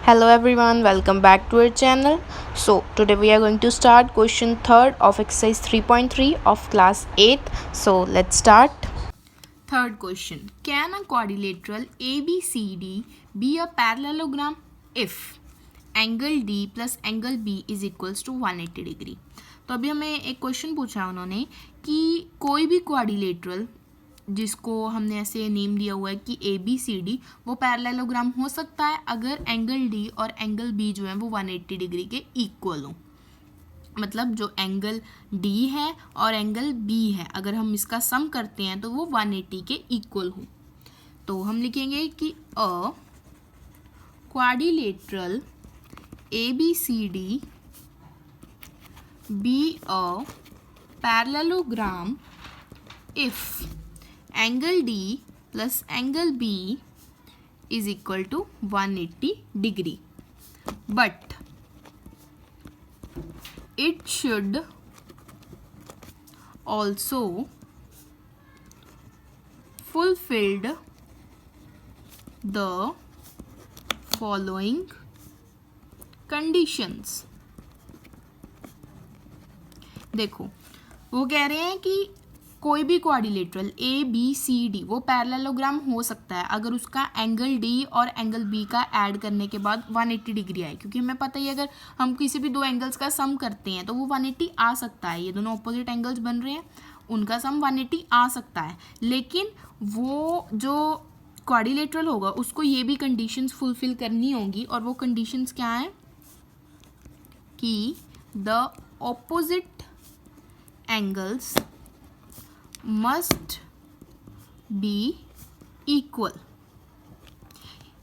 Hello everyone, welcome back to our channel. So today we are going to start question 3rd of exercise 3.3 of class 8th. So let's start. Third question. Can a quadrilateral ABCD be a parallelogram if angle D plus angle B is equals to 180 degree. तो अभी हमें एक question पूछा उन्होंने कि कोई भी quadrilateral जिसको हमने ऐसे नेम दिया हुआ है कि ABCD वो पैरेललोग्राम हो सकता है अगर एंगल D और एंगल B जो है वो 180 डिग्री के इक्वल हो. मतलब जो एंगल D है और एंगल B है अगर हम इसका सम करते हैं तो वो 180 के इक्वल हो. तो हम लिखेंगे कि अ quadrilateral ABCD be a parallelogram if angle D plus angle B is equal to 180 degree, but it should also fulfilled the following conditions. देखो वो कह रहे हैं कि कोई भी क्वाड्रिलेटरल ABCD वो पैरेललोग्राम हो सकता है अगर उसका एंगल D और एंगल B का ऐड करने के बाद 180 डिग्री आए, क्योंकि हमें पता ही अगर हम किसी भी दो एंगल्स का सम करते हैं तो वो 180 आ सकता है. ये दोनों ऑपोजिट एंगल्स बन रहे हैं, उनका सम 180 आ सकता है. लेकिन वो जो क्वाड्रिलेटरल होगा उसको ये भी कंडीशंस फुलफिल करनी होंगी, और वो कंडीशंस क्या हैं कि the opposite angles must be equal.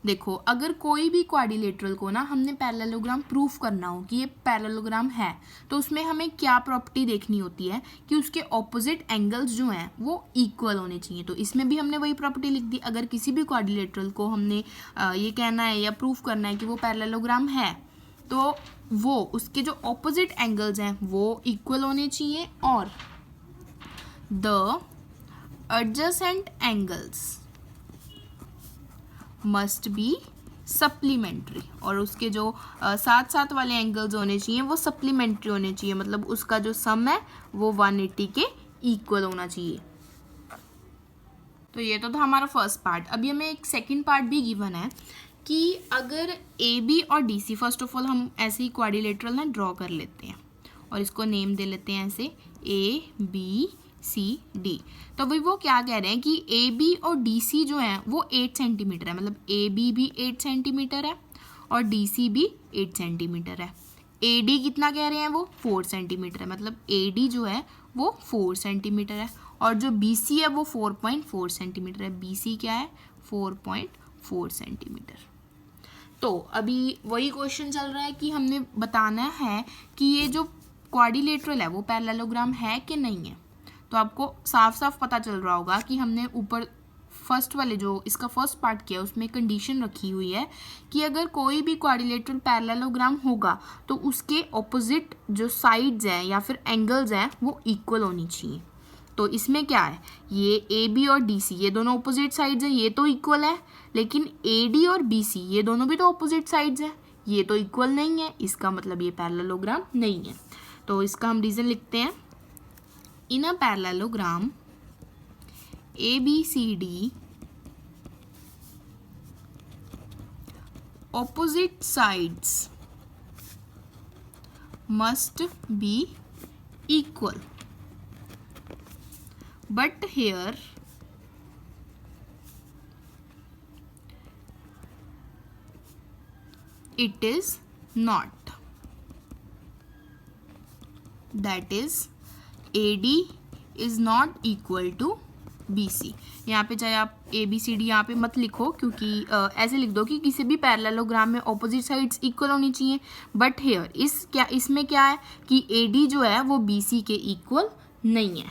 देखो अगर कोई भी क्वाड्रिलेटरल को ना हमने पैरेललोग्राम प्रूफ करना हो कि ये पैरेललोग्राम है तो उसमें हमें क्या प्रॉपर्टी देखनी होती है कि उसके ऑपोजिट एंगल्स जो हैं वो इक्वल होने चाहिए. तो इसमें भी हमने वही प्रॉपर्टी लिख दी. अगर किसी भी क्वाड्रिलेटरल को हमने ये कहना है या प्रूफ करना है कि वो पैरेललोग्राम है तो वो उसके जो ऑपोजिट एंगल्स हैं वो इक्वल होने चाहिए और the adjacent angles must be supplementary, और उसके जो साथ साथ वाले एंगल्स होने चाहिए वो सप्लीमेंट्री होने चाहिए. मतलब उसका जो सम है वो 180 के इक्वल होना चाहिए. तो ये तो था हमारा फर्स्ट पार्ट. अभी हमें एक सेकंड पार्ट भी गिवन है कि अगर AB और DC फर्स्ट ऑफ ऑल हम ऐसे ही क्वाड्रिलेटरल ना ड्रॉ कर लेते हैं और इसको नेम दे लेते हैं ऐसे ABCD. तो भाई वो क्या कह रहे हैं कि AB और DC जो है वो 8 सेंटीमीटर है. मतलब AB भी 8 सेंटीमीटर है और DC भी 8 सेंटीमीटर है. AD कितना कह रहे हैं वो 4 सेंटीमीटर है. मतलब AD जो है वो 4 सेंटीमीटर है और जो BC है वो 4.4 सेंटीमीटर है. BC क्या है 4.4 सेंटीमीटर. तो अभी वही क्वेश्चन चल रहा है कि हमने बताना है कि ये जो क्वाड्रिलेटरल है वो पैरेललोग्राम है कि नहीं है. तो आपको साफ साफ पता चल रहा होगा कि हमने ऊपर फर्स्ट वाले जो इसका फर्स्ट पार्ट किया उसमें कंडीशन रखी हुई है कि अगर कोई भी क्वाड्रिलेटरल पैरेललोग्राम होगा तो उसके ऑपोजिट जो साइड्स हैं या फिर एंगल्स हैं वो इक्वल होनी चाहिए. तो इसमें क्या है, ये AB और DC ये दोनों ऑपोजिट साइड्स हैं, ये तो इक्वल है. लेकिन AD और BC ये दोनों भी तो ऑपोजिट साइड्स हैं, ये तो इक्वल नहीं है. इसका मतलब ये पैरेललोग्राम नहीं है. तो इसका हम रीज़न लिखते हैं. In a parallelogram ABCD opposite sides must be equal, but here it is not. That is AD is not equal to BC. यहाँ पे चाहे आप ABCD यहाँ पे मत लिखो क्योंकि ऐसे लिख दो कि किसी भी पैरेललोग्राम में ऑपोजिट साइड्स इक्वल होनी चाहिए. बट हेयर इसमें क्या है कि AD जो है वो BC के इक्वल नहीं है.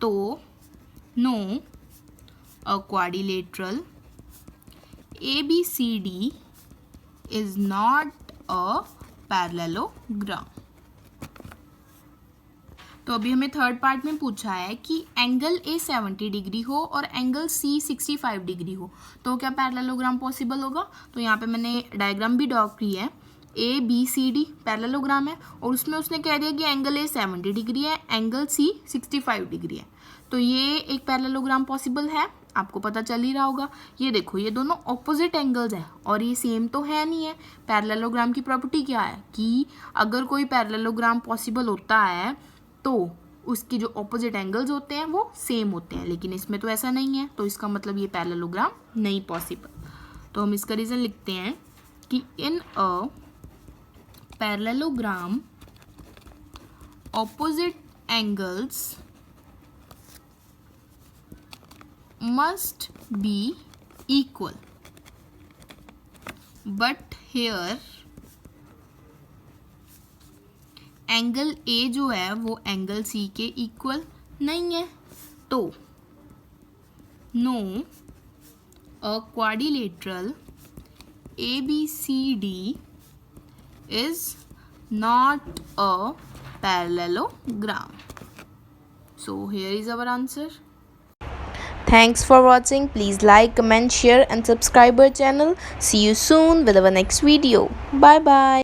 तो no a quadrilateral ABCD is not a parallelogram. तो अभी हमें थर्ड पार्ट में पूछा है कि एंगल ए 70 डिग्री हो और एंगल सी 65 डिग्री हो, तो क्या पैरेललोग्राम पॉसिबल होगा। तो यहाँ पे मैंने डायग्राम भी ड्रॉ की है। A B C D parallelogram है और उसमें उसने कह दिया कि एंगल ए 70 डिग्री है, एंगल सी 65 डिग्री है, तो ये एक पैरेललोग्राम पॉसिबल है। आपको पता चल ही रहा होगा। ये देखो, ये दोनों ऑपोजिट एंगल्स हैं और ये सेम तो है नहीं है। पैरेललोग्राम की प्रॉपर्टी क्या है कि अगर कोई पैरेललोग्राम पॉसिबल होता है तो उसके जो ऑपोजिट एंगल्स होते हैं वो सेम होते हैं, लेकिन इसमें तो ऐसा नहीं है, तो इसका मतलब ये पैरेललोग्राम नहीं पॉसिबल। तो हम इसका रीज़न लिखते हैं कि in a parallelogram opposite angles must be equal, but here angle A जो है वो एंगल सी के इक्वल नहीं है, तो no a quadrilateral ABCD is not a parallelogram. So here is our answer. Thanks for watching. Please like, comment, share and subscribe our channel. See you soon with our next video. Bye bye.